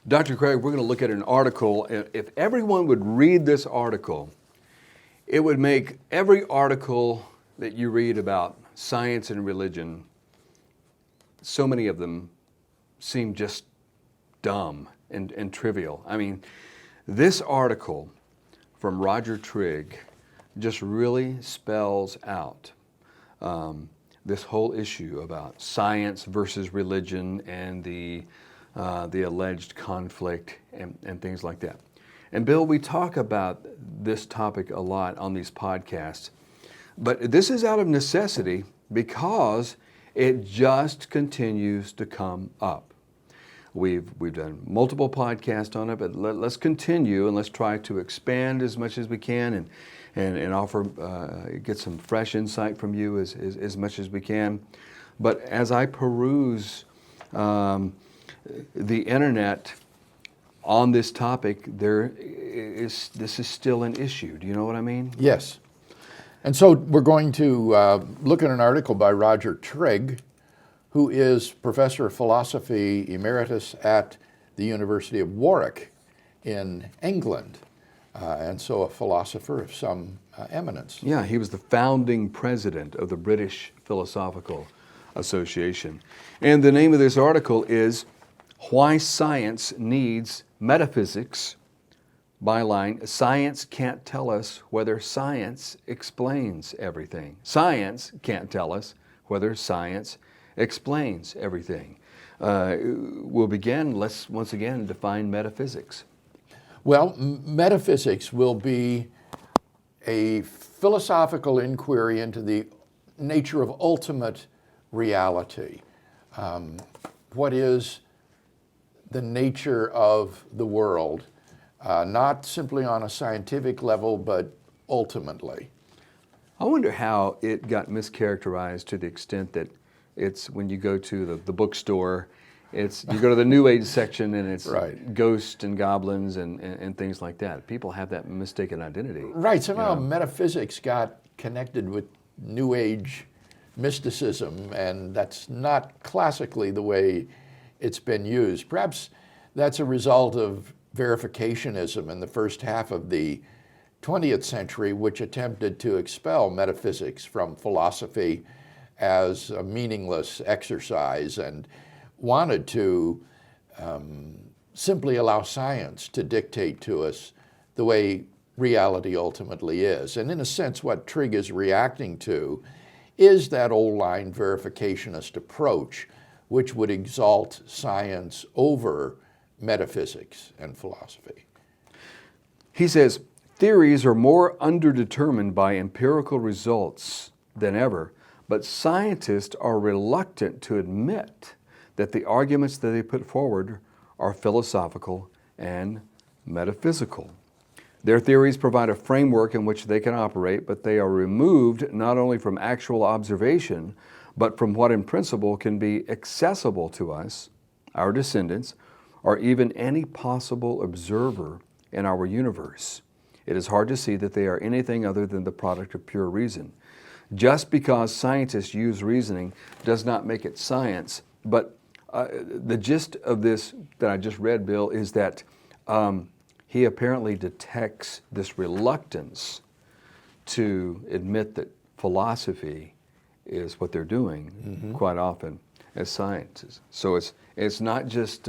Dr. Craig, we're going to look at an article. If everyone would read this article, it would make every article that you read about science and religion, so many of them seem just dumb and trivial. I mean, this article from Roger Trigg just really spells out this whole issue about science versus religion and the alleged conflict and things like that. And Bill, we talk about this topic a lot on these podcasts, but this is out of necessity because it just continues to come up. We've done multiple podcasts on it, but let's continue and let's try to expand as much as we can and offer, get some fresh insight from you as much as we can. But as I peruse the internet on this topic, this is still an issue. Do you know what I mean? Yes. And so we're going to look at an article by Roger Trigg, who is Professor of Philosophy Emeritus at the University of Warwick in England, and so a philosopher of some eminence. Yeah, he was the founding president of the British Philosophical Association. And the name of this article is Why Science Needs Metaphysics. Byline, science can't tell us whether science explains everything. Science can't tell us whether science explains everything. We'll begin, let's once again define metaphysics. Well, metaphysics will be a philosophical inquiry into the nature of ultimate reality. What is the nature of the world, not simply on a scientific level, but ultimately. I wonder how it got mischaracterized to the extent that it's when you go to the bookstore, you go to the New Age section and it's right. Ghosts and goblins and things like that. People have that mistaken identity. Right, somehow metaphysics got connected with New Age mysticism, and that's not classically the way it's been used. Perhaps that's a result of verificationism in the first half of the 20th century, which attempted to expel metaphysics from philosophy as a meaningless exercise and wanted to simply allow science to dictate to us the way reality ultimately is. And in a sense, what Trigg is reacting to is that old line verificationist approach, which would exalt science over metaphysics and philosophy. He says, theories are more underdetermined by empirical results than ever, but scientists are reluctant to admit that the arguments that they put forward are philosophical and metaphysical. Their theories provide a framework in which they can operate, but they are removed not only from actual observation, but from what in principle can be accessible to us, our descendants, or even any possible observer in our universe. It is hard to see that they are anything other than the product of pure reason. Just because scientists use reasoning does not make it science, but the gist of this that I just read, Bill, is that he apparently detects this reluctance to admit that philosophy is what they're doing quite often as scientists. So it's not just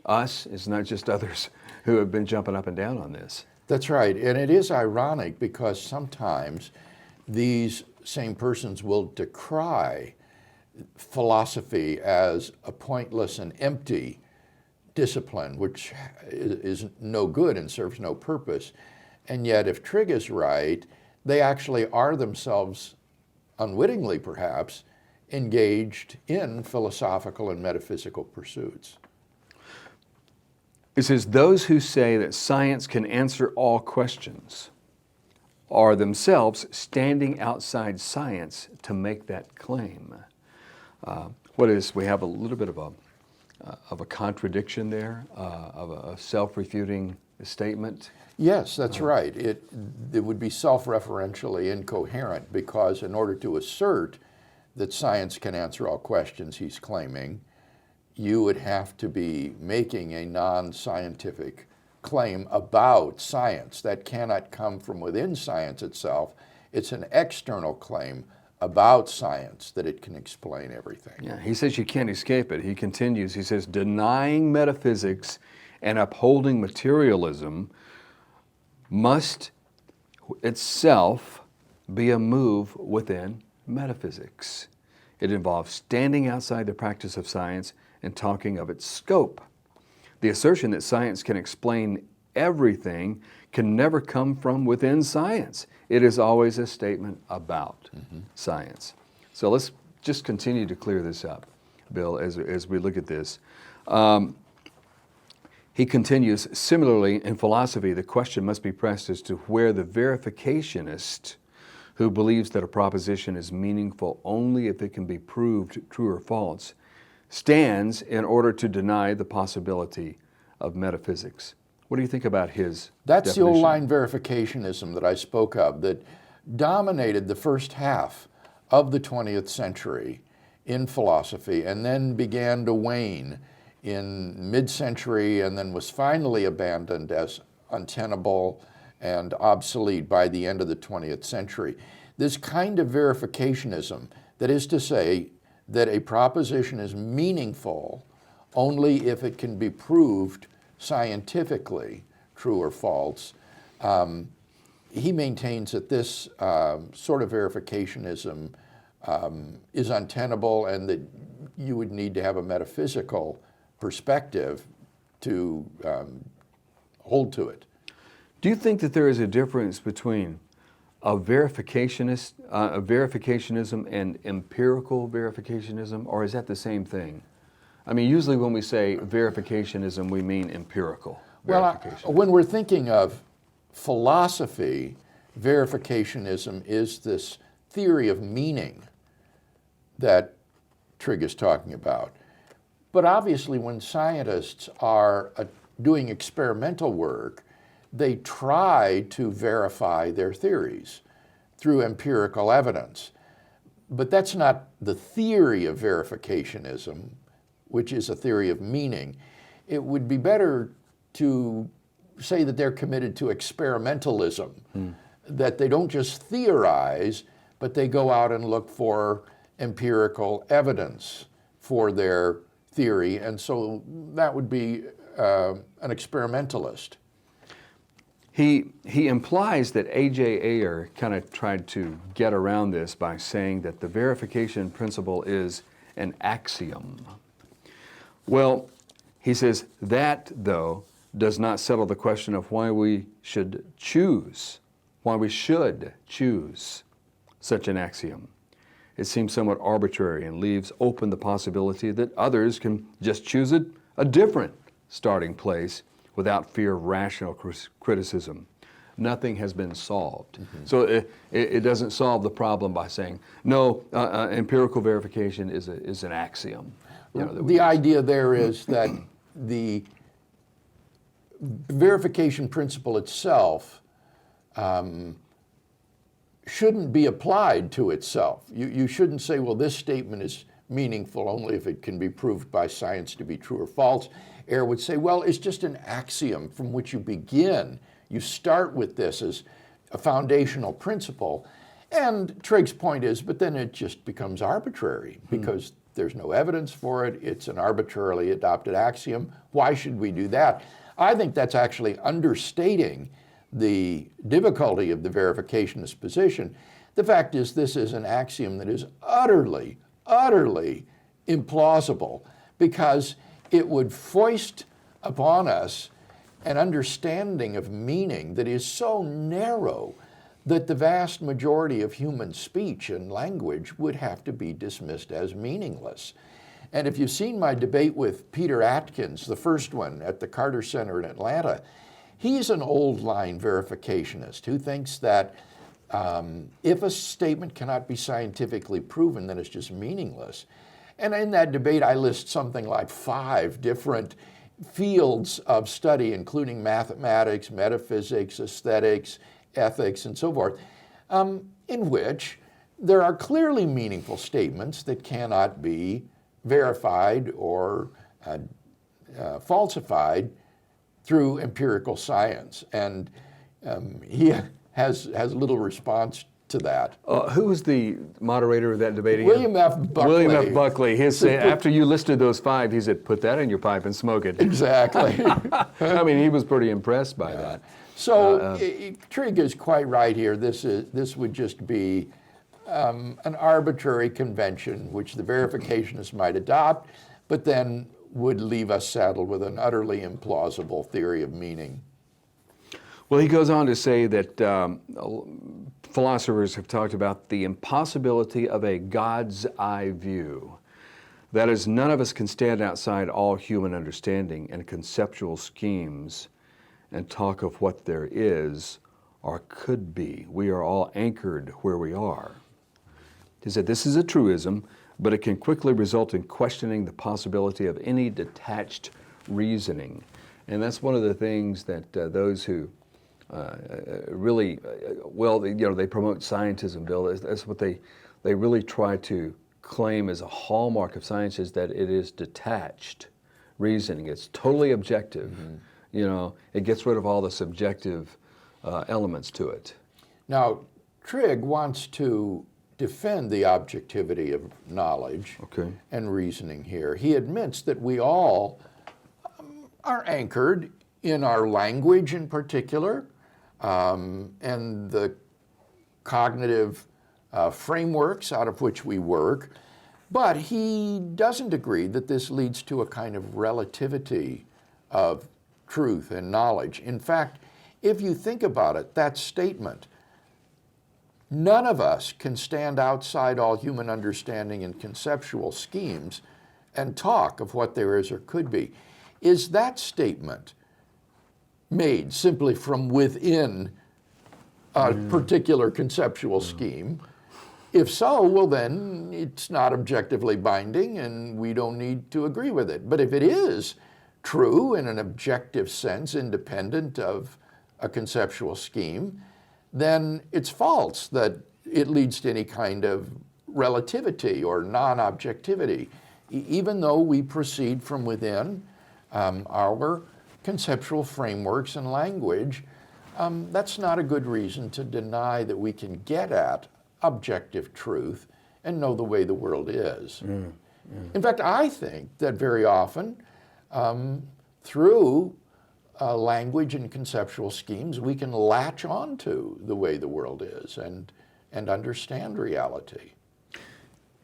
us, it's not just others who have been jumping up and down on this. That's right, and it is ironic because sometimes these same persons will decry philosophy as a pointless and empty discipline, which is no good and serves no purpose. And yet, if Trigg is right, they actually are themselves, unwittingly perhaps, engaged in philosophical and metaphysical pursuits. It says, those who say that science can answer all questions are themselves standing outside science to make that claim. We have a little bit of a contradiction there, of a self-refuting statement. Yes, that's right. It would be self-referentially incoherent because in order to assert that science can answer all questions, he's claiming, you would have to be making a non-scientific claim about science. That cannot come from within science itself. It's an external claim about science that it can explain everything. Yeah, he says you can't escape it. He continues, he says, denying metaphysics and upholding materialism must itself be a move within metaphysics. It involves standing outside the practice of science and talking of its scope. The assertion that science can explain everything can never come from within science. It is always a statement about science. So let's just continue to clear this up, Bill, as we look at this. He continues, similarly, in philosophy, the question must be pressed as to where the verificationist who believes that a proposition is meaningful only if it can be proved true or false stands in order to deny the possibility of metaphysics. What do you think about his That's definition? the old line verificationism that I spoke of that dominated the first half of the 20th century in philosophy and then began to wane in mid-century and then was finally abandoned as untenable and obsolete by the end of the 20th century. This kind of verificationism, that is to say that a proposition is meaningful only if it can be proved scientifically true or false, he maintains that this sort of verificationism is untenable and that you would need to have a metaphysical perspective to hold to it. Do you think that there is a difference between a verificationism and empirical verificationism, or is that the same thing? I mean, usually when we say verificationism, we mean empirical verification. Well, when we're thinking of philosophy, verificationism is this theory of meaning that Trigg is talking about. But obviously, when scientists are doing experimental work, they try to verify their theories through empirical evidence. But that's not the theory of verificationism, which is a theory of meaning. It would be better to say that they're committed to experimentalism, that they don't just theorize, but they go out and look for empirical evidence for their theory, and so that would be an experimentalist. He implies that A.J. Ayer kind of tried to get around this by saying that the verification principle is an axiom. Well, he says that, though, does not settle the question of why we should choose such an axiom. It seems somewhat arbitrary and leaves open the possibility that others can just choose a different starting place without fear of rational criticism. Nothing has been solved. So it doesn't solve the problem by saying, no, empirical verification is an axiom. The idea there is that the verification principle itself shouldn't be applied to itself. You shouldn't say, well, this statement is meaningful only if it can be proved by science to be true or false. Ayer would say, well, it's just an axiom from which you begin. You start with this as a foundational principle. And Trigg's point is, but then it just becomes arbitrary because there's no evidence for it. It's an arbitrarily adopted axiom. Why should we do that? I think that's actually understating the difficulty of the verificationist position. The fact is, this is an axiom that is utterly, utterly implausible because it would foist upon us an understanding of meaning that is so narrow that the vast majority of human speech and language would have to be dismissed as meaningless. And if you've seen my debate with Peter Atkins, the first one at the Carter Center in Atlanta, he's an old line verificationist who thinks that if a statement cannot be scientifically proven, then it's just meaningless. And in that debate, I list something like 5 different fields of study, including mathematics, metaphysics, aesthetics, ethics, and so forth, in which there are clearly meaningful statements that cannot be verified or falsified through empirical science. And he has little response to that. Who was the moderator of that debate again? William F. Buckley. William F. Buckley. After you listed those 5, he said, put that in your pipe and smoke it. Exactly. I mean, he was pretty impressed by that. So Trigg is quite right here. This would just be an arbitrary convention which the verificationists might adopt, but then would leave us saddled with an utterly implausible theory of meaning. Well, he goes on to say that philosophers have talked about the impossibility of a God's eye view. That is, none of us can stand outside all human understanding and conceptual schemes and talk of what there is or could be. We are all anchored where we are. He said this is a truism, but it can quickly result in questioning the possibility of any detached reasoning. And that's one of the things that those who really, they promote scientism, Bill. That's what they really try to claim as a hallmark of science, is that it is detached reasoning. It's totally objective. Mm-hmm. It gets rid of all the subjective elements to it. Now, Trigg wants to defend the objectivity of knowledge and reasoning here. He admits that we all are anchored in our language in particular, and the cognitive frameworks out of which we work, but he doesn't agree that this leads to a kind of relativity of truth and knowledge. In fact, if you think about it, that statement, none of us can stand outside all human understanding and conceptual schemes and talk of what there is or could be. Is that statement made simply from within a particular conceptual scheme? If so, well then it's not objectively binding and we don't need to agree with it. But if it is true in an objective sense, independent of a conceptual scheme, then it's false that it leads to any kind of relativity or non-objectivity. Even though we proceed from within our conceptual frameworks and language, that's not a good reason to deny that we can get at objective truth and know the way the world is. In fact, I think that very often through language and conceptual schemes, we can latch onto the way the world is and understand reality.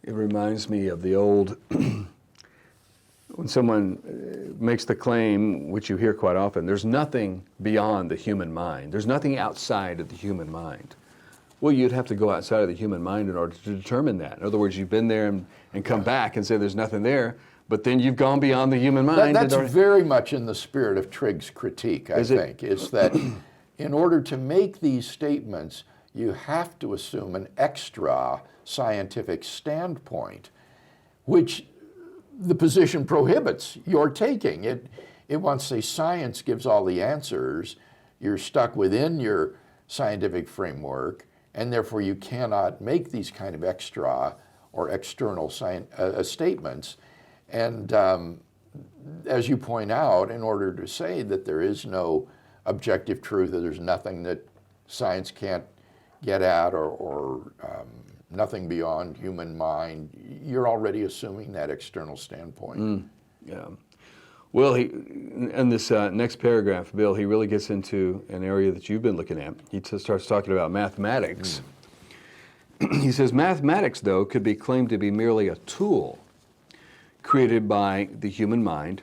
It reminds me of the old, when someone makes the claim, which you hear quite often, there's nothing beyond the human mind. There's nothing outside of the human mind. Well, you'd have to go outside of the human mind in order to determine that. In other words, you've been there and come back and say there's nothing there, but then you've gone beyond the human mind. That's very much in the spirit of Trigg's critique, I think. It's that in order to make these statements, you have to assume an extra scientific standpoint, which the position prohibits your taking. It wants to say science gives all the answers. You're stuck within your scientific framework, and therefore you cannot make these kind of extra or external statements. And as you point out, in order to say that there is no objective truth, that there's nothing that science can't get at or nothing beyond human mind, you're already assuming that external standpoint. Yeah. Well, in this next paragraph, Bill, he really gets into an area that you've been looking at. He starts talking about mathematics. He says, mathematics, though, could be claimed to be merely a tool created by the human mind.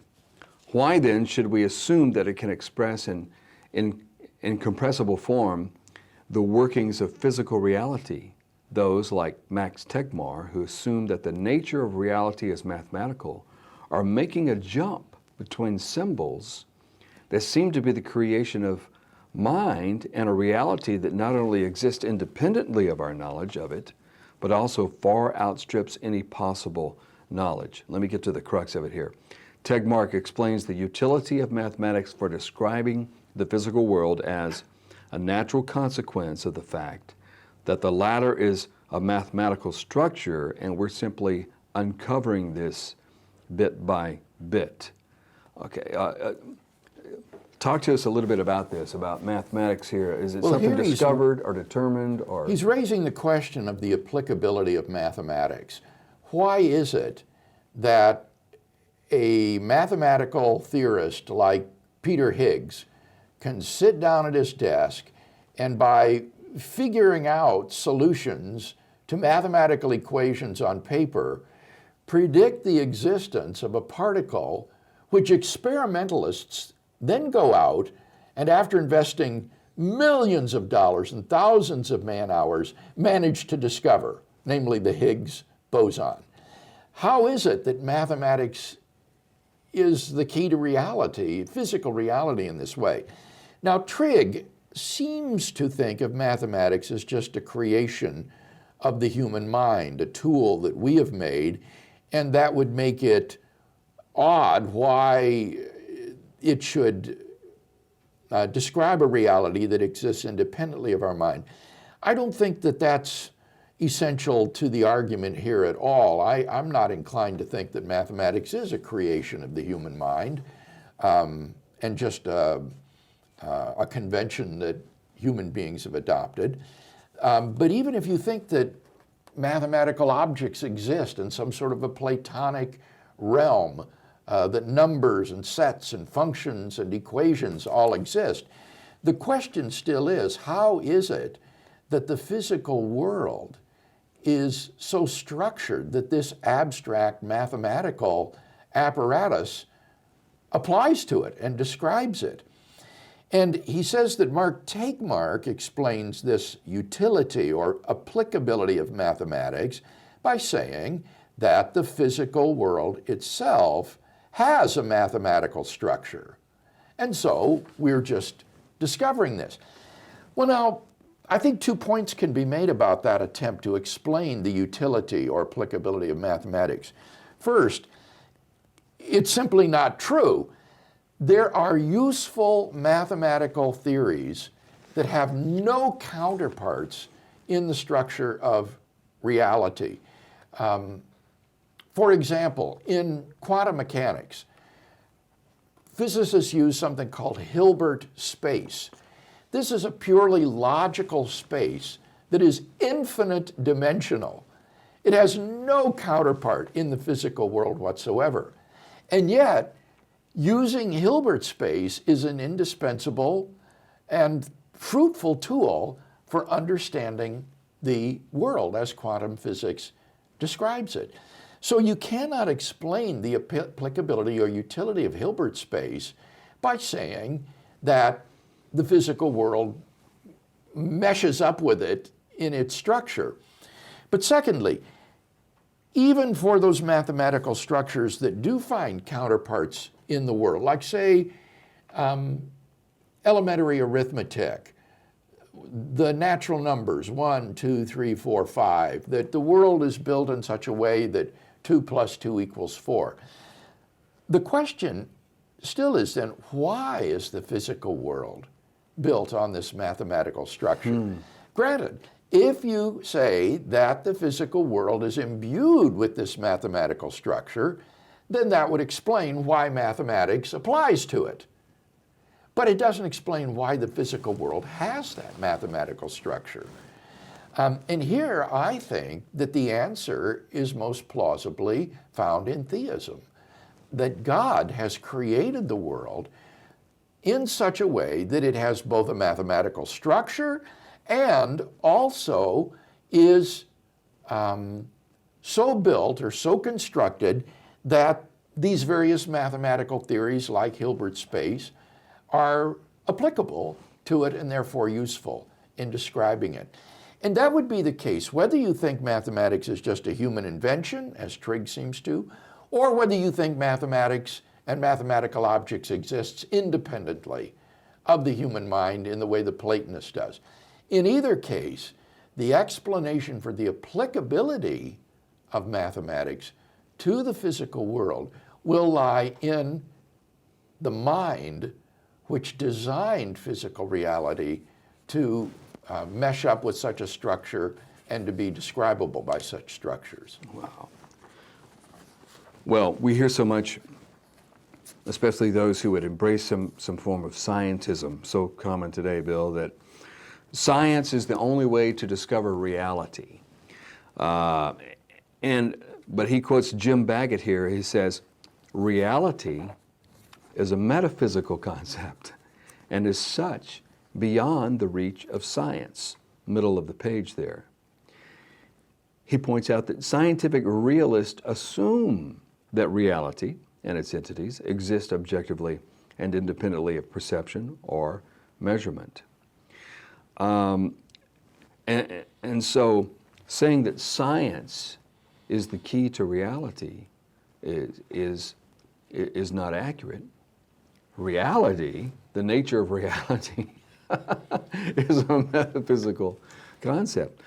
Why then should we assume that it can express in compressible form the workings of physical reality? Those like Max Tegmark, who assume that the nature of reality is mathematical, are making a jump between symbols that seem to be the creation of mind and a reality that not only exists independently of our knowledge of it, but also far outstrips any possible knowledge. Let me get to the crux of it here. Tegmark explains the utility of mathematics for describing the physical world as a natural consequence of the fact that the latter is a mathematical structure, and we're simply uncovering this bit by bit. Okay. Talk to us a little bit about this, about mathematics here. Is it something discovered or determined, or? He's raising the question of the applicability of mathematics. Why is it that a mathematical theorist like Peter Higgs can sit down at his desk and by figuring out solutions to mathematical equations on paper, predict the existence of a particle which experimentalists then go out and, after investing millions of dollars and thousands of man-hours, manage to discover, namely the Higgs boson? How is it that mathematics is the key to reality, physical reality, in this way? Now, Trigg seems to think of mathematics as just a creation of the human mind, a tool that we have made, and that would make it odd why it should describe a reality that exists independently of our mind. I don't think that that's essential to the argument here at all. I'm not inclined to think that mathematics is a creation of the human mind and just a convention that human beings have adopted. But even if you think that mathematical objects exist in some sort of a Platonic realm, that numbers and sets and functions and equations all exist, the question still is, how is it that the physical world is so structured that this abstract mathematical apparatus applies to it and describes it? And he says that Mark Tegmark explains this utility or applicability of mathematics by saying that the physical world itself has a mathematical structure. And so we're just discovering this. Well, now, I think 2 points can be made about that attempt to explain the utility or applicability of mathematics. First, it's simply not true. There are useful mathematical theories that have no counterparts in the structure of reality. For example, in quantum mechanics, physicists use something called Hilbert space. This is a purely logical space that is infinite dimensional. It has no counterpart in the physical world whatsoever. And yet, using Hilbert space is an indispensable and fruitful tool for understanding the world as quantum physics describes it. So you cannot explain the applicability or utility of Hilbert space by saying that the physical world meshes up with it in its structure. But secondly, even for those mathematical structures that do find counterparts in the world, like say elementary arithmetic, the natural numbers 1, 2, 3, 4, 5, that the world is built in such a way that 2 plus 2 equals 4. The question still is then, why is the physical world built on this mathematical structure? Granted, if you say that the physical world is imbued with this mathematical structure, then that would explain why mathematics applies to it. But it doesn't explain why the physical world has that mathematical structure. And here I think that the answer is most plausibly found in theism, that God has created the world in such a way that it has both a mathematical structure and also is so built or so constructed that these various mathematical theories like Hilbert space are applicable to it and therefore useful in describing it. And that would be the case whether you think mathematics is just a human invention, as Trigg seems to, or whether you think mathematics and mathematical objects exists independently of the human mind in the way the Platonist does. In either case, the explanation for the applicability of mathematics to the physical world will lie in the mind which designed physical reality to mesh up with such a structure and to be describable by such structures. Wow. Well, we hear so much especially those who would embrace some form of scientism, so common today, Bill, that science is the only way to discover reality. But he quotes Jim Baggett here. He says, reality is a metaphysical concept and is such beyond the reach of science. Middle of the page there. He points out that scientific realists assume that reality and its entities exist objectively and independently of perception or measurement. And so saying that science is the key to reality is not accurate. Reality, the nature of reality, is a metaphysical concept.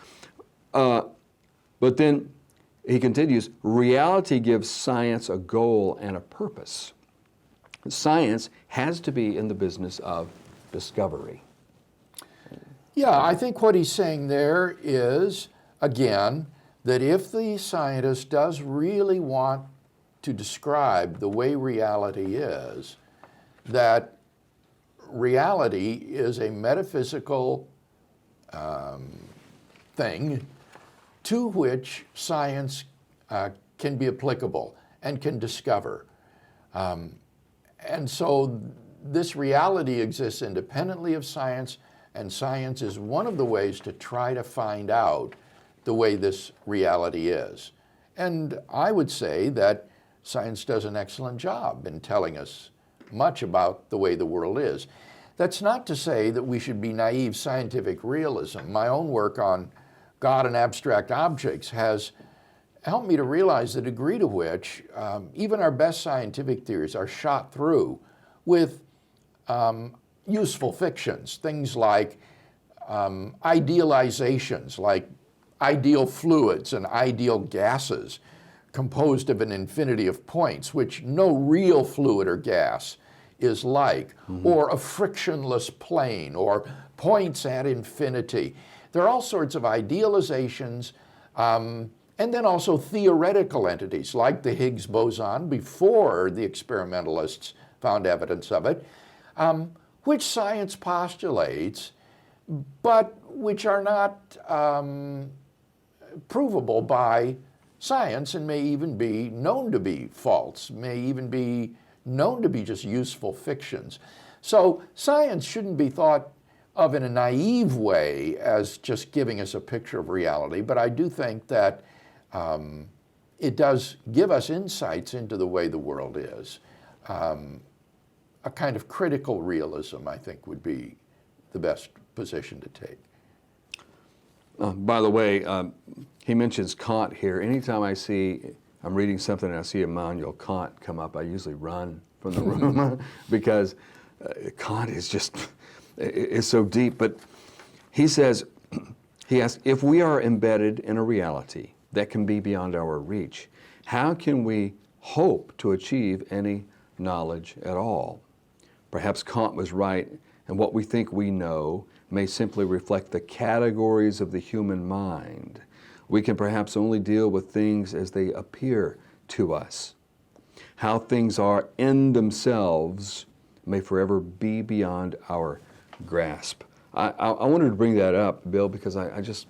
But then he continues, reality gives science a goal and a purpose. Science has to be in the business of discovery. Yeah, I think what he's saying there is, again, that if the scientist does really want to describe the way reality is, that reality is a metaphysical thing to which science can be applicable and can discover. And so this reality exists independently of science, and science is one of the ways to try to find out the way this reality is. And I would say that science does an excellent job in telling us much about the way the world is. That's not to say that we should be naive scientific realism. My own work on God and abstract objects has helped me to realize the degree to which even our best scientific theories are shot through with useful fictions, things like idealizations, like ideal fluids and ideal gases composed of an infinity of points, which no real fluid or gas is like, or a frictionless plane, or points at infinity. There are all sorts of idealizations, and then also theoretical entities like the Higgs boson before the experimentalists found evidence of it, which science postulates, but which are not provable by science and may even be known to be false, may even be known to be just useful fictions. So science shouldn't be thought of in a naive way as just giving us a picture of reality, but I do think that it does give us insights into the way the world is. A kind of critical realism, I think, would be the best position to take. By the way, he mentions Kant here. Anytime I'm reading something and I see Immanuel Kant come up, I usually run from the room because Kant is so deep. But he says, he asks, if we are embedded in a reality that can be beyond our reach, how can we hope to achieve any knowledge at all? Perhaps Kant was right, and what we think we know may simply reflect the categories of the human mind. We can perhaps only deal with things as they appear to us. How things are in themselves may forever be beyond our grasp. I wanted to bring that up, Bill, because I just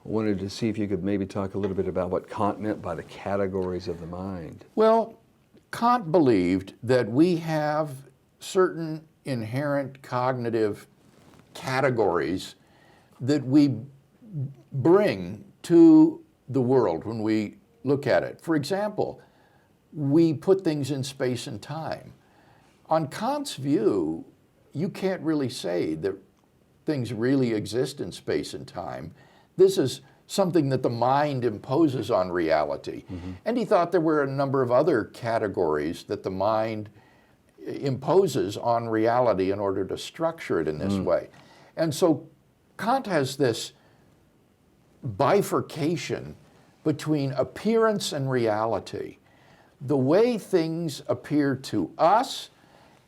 wanted to see if you could maybe talk a little bit about what Kant meant by the categories of the mind. Well, Kant believed that we have certain inherent cognitive categories that we bring to the world when we look at it. For example, we put things in space and time. On Kant's view, you can't really say that things really exist in space and time. This is something that the mind imposes on reality. And he thought there were a number of other categories that the mind imposes on reality in order to structure it in this way. And so Kant has this bifurcation between appearance and reality. The way things appear to us,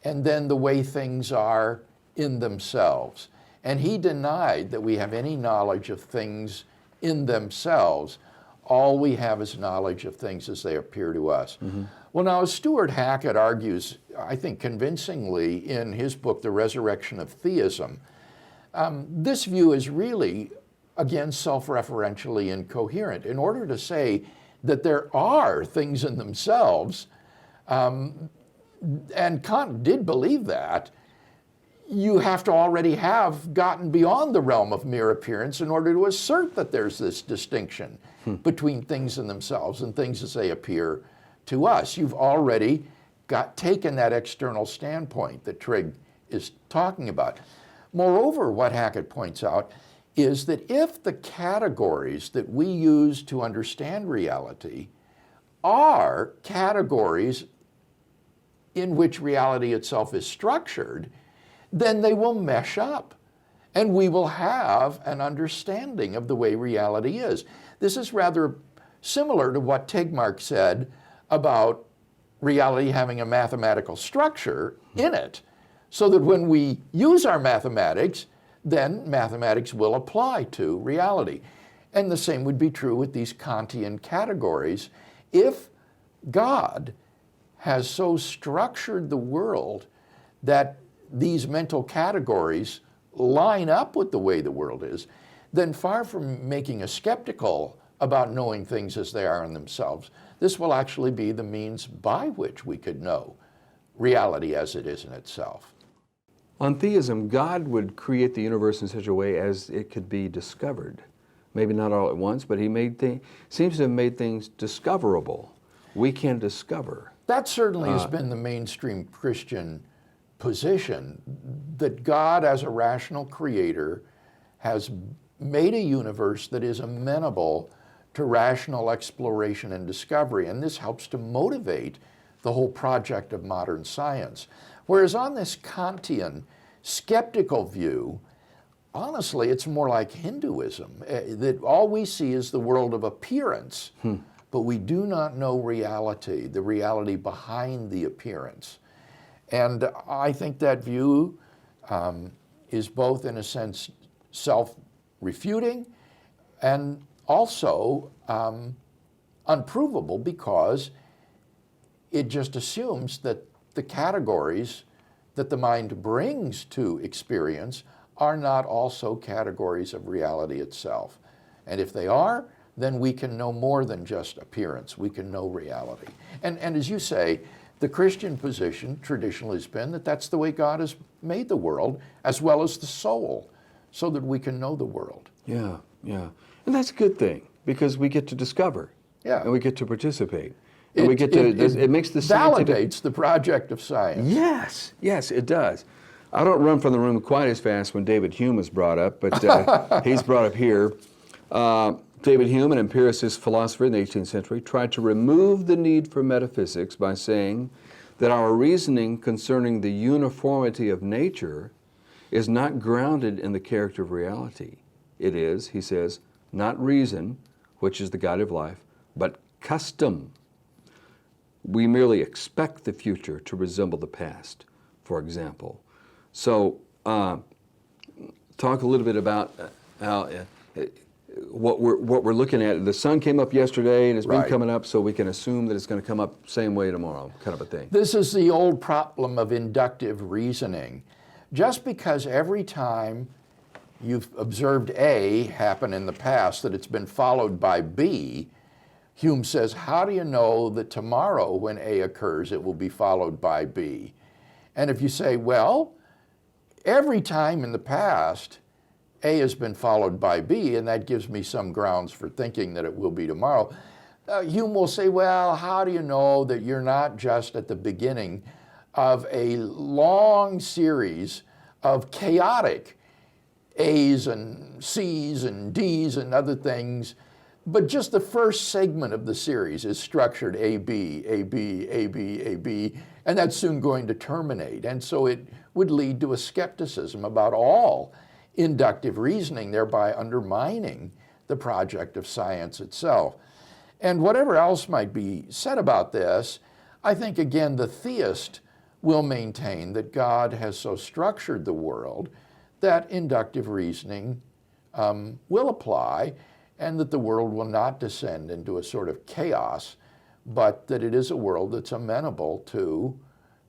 and then the way things are in themselves. And he denied that we have any knowledge of things in themselves, all we have is knowledge of things as they appear to us. Well, now, as Stuart Hackett argues, I think convincingly in his book, The Resurrection of Theism, this view is really, again, self-referentially incoherent. In order to say that there are things in themselves, and Kant did believe that, you have to already have gotten beyond the realm of mere appearance in order to assert that there's this distinction between things in themselves and things as they appear to us. You've already taken that external standpoint that Trigg is talking about. Moreover, what Hackett points out is that if the categories that we use to understand reality are categories in which reality itself is structured, then they will mesh up and we will have an understanding of the way reality is. This is rather similar to what Tegmark said about reality having a mathematical structure in it, so that when we use our mathematics, then mathematics will apply to reality. And the same would be true with these Kantian categories. If God has so structured the world that these mental categories line up with the way the world is, then far from making us skeptical about knowing things as they are in themselves, this will actually be the means by which we could know reality as it is in itself. On theism, God would create the universe in such a way as it could be discovered. Maybe not all at once, but he seems to have made things discoverable. We can discover. That certainly has been the mainstream Christian position, that God as a rational creator has made a universe that is amenable to rational exploration and discovery, and this helps to motivate the whole project of modern science. Whereas on this Kantian skeptical view, honestly, it's more like Hinduism, that all we see is the world of appearance, but we do not know reality, the reality behind the appearance. And I think that view is both, in a sense, self-refuting and also unprovable, because it just assumes that the categories that the mind brings to experience are not also categories of reality itself. And if they are, then we can know more than just appearance. We can know reality. And as you say, the Christian position traditionally has been that that's the way God has made the world, as well as the soul, so that we can know the world. Yeah. And that's a good thing, because we get to discover. Yeah. And we get to participate. And we get to, it makes the validates the project of science. Yes, it does. I don't run from the room quite as fast when David Hume is brought up, but he's brought up here. David Hume, an empiricist philosopher in the 18th century, tried to remove the need for metaphysics by saying that our reasoning concerning the uniformity of nature is not grounded in the character of reality. It is, he says, not reason, which is the guide of life, but custom. We merely expect the future to resemble the past, for example. So, talk a little bit about how what we're looking at. The sun came up yesterday, and it's been coming up, so we can assume that it's going to come up same way tomorrow, kind of a thing. This is the old problem of inductive reasoning. Just because every time you've observed A happen in the past that it's been followed by B, Hume says, how do you know that tomorrow when A occurs it will be followed by B? And if you say, well, every time in the past A has been followed by B, and that gives me some grounds for thinking that it will be tomorrow, Hume will say, well, how do you know that you're not just at the beginning of a long series of chaotic A's and C's and D's and other things, but just the first segment of the series is structured A, B, A, B, A, B, A, B, and that's soon going to terminate. And so it would lead to a skepticism about all inductive reasoning, thereby undermining the project of science itself. And whatever else might be said about this, I think, again, the theist will maintain that God has so structured the world that inductive reasoning will apply. and that the world will not descend into a sort of chaos, but that it is a world that's amenable to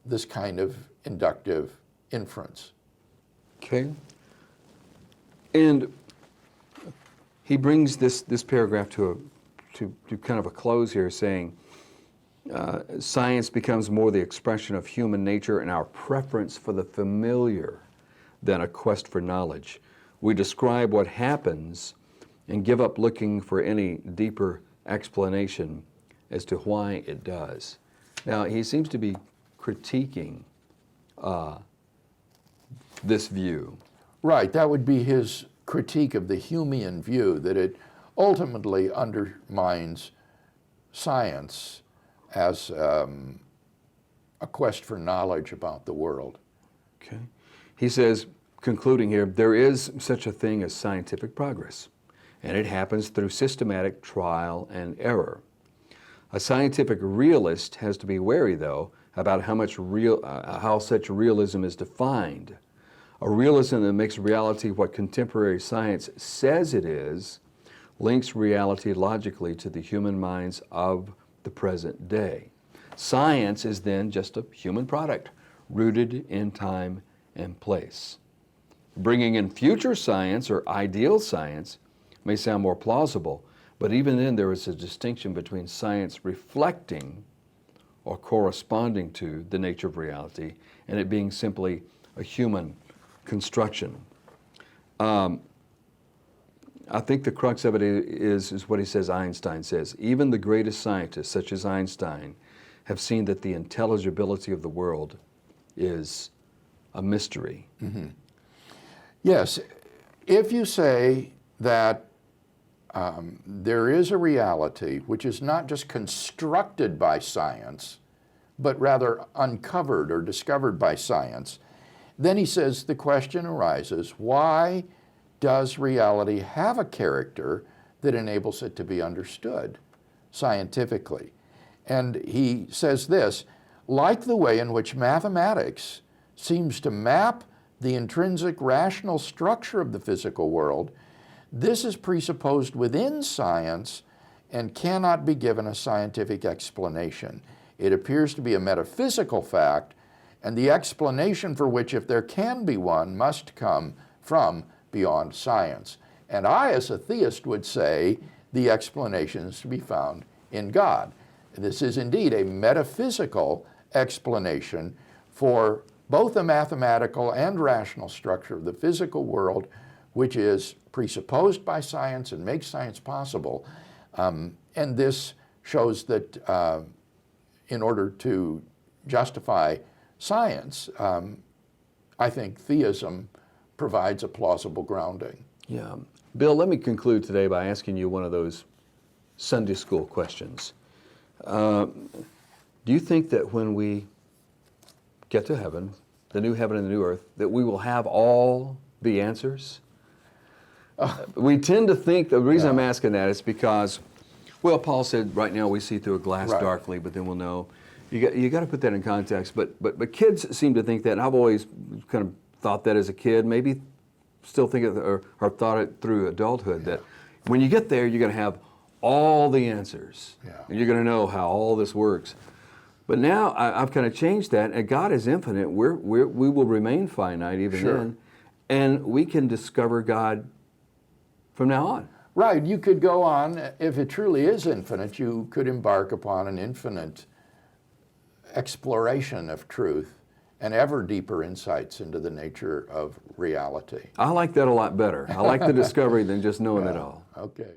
this kind of inductive inference. Okay. And he brings this paragraph to kind of a close here, saying, science becomes more the expression of human nature and our preference for the familiar than a quest for knowledge. We describe what happens and give up looking for any deeper explanation as to why it does. Now, he seems to be critiquing this view. Right, that would be his critique of the Humean view, that it ultimately undermines science as a quest for knowledge about the world. Okay. He says, concluding here, there is such a thing as scientific progress, and it happens through systematic trial and error. A scientific realist has to be wary, though, about how such realism is defined. A realism that makes reality what contemporary science says it is links reality logically to the human minds of the present day. Science is then just a human product, rooted in time and place. Bringing in future science or ideal science may sound more plausible, but even then there is a distinction between science reflecting or corresponding to the nature of reality and it being simply a human construction. I think the crux of it is what he says Einstein says. Even the greatest scientists, such as Einstein, have seen that the intelligibility of the world is a mystery. Mm-hmm. Yes, if you say that there is a reality which is not just constructed by science, but rather uncovered or discovered by science, then he says the question arises, why does reality have a character that enables it to be understood scientifically? And he says this, like the way in which mathematics seems to map the intrinsic rational structure of the physical world, this is presupposed within science and cannot be given a scientific explanation. It appears to be a metaphysical fact, and the explanation for which, if there can be one, must come from beyond science. And I, as a theist, would say the explanation is to be found in God. This is indeed a metaphysical explanation for both the mathematical and rational structure of the physical world, which is presupposed by science and makes science possible. And this shows that in order to justify science, I think theism provides a plausible grounding. Yeah. Bill, let me conclude today by asking you one of those Sunday school questions. Do you think that when we get to heaven, the new heaven and the new earth, that we will have all the answers? We tend to think, the reason I'm asking that is because, well, Paul said, right now we see through a glass darkly, but then we'll know. You got to put that in context. But kids seem to think that, and I've always kind of thought that as a kid, maybe still think it or thought it through adulthood, that when you get there, you're going to have all the answers. And you're going to know how all this works. But now I've kind of changed that, and God is infinite. We will remain finite even then, and we can discover God from now on. Right, you could go on, if it truly is infinite, you could embark upon an infinite exploration of truth and ever deeper insights into the nature of reality. I like that a lot better. I like the discovery than just knowing it all. Okay.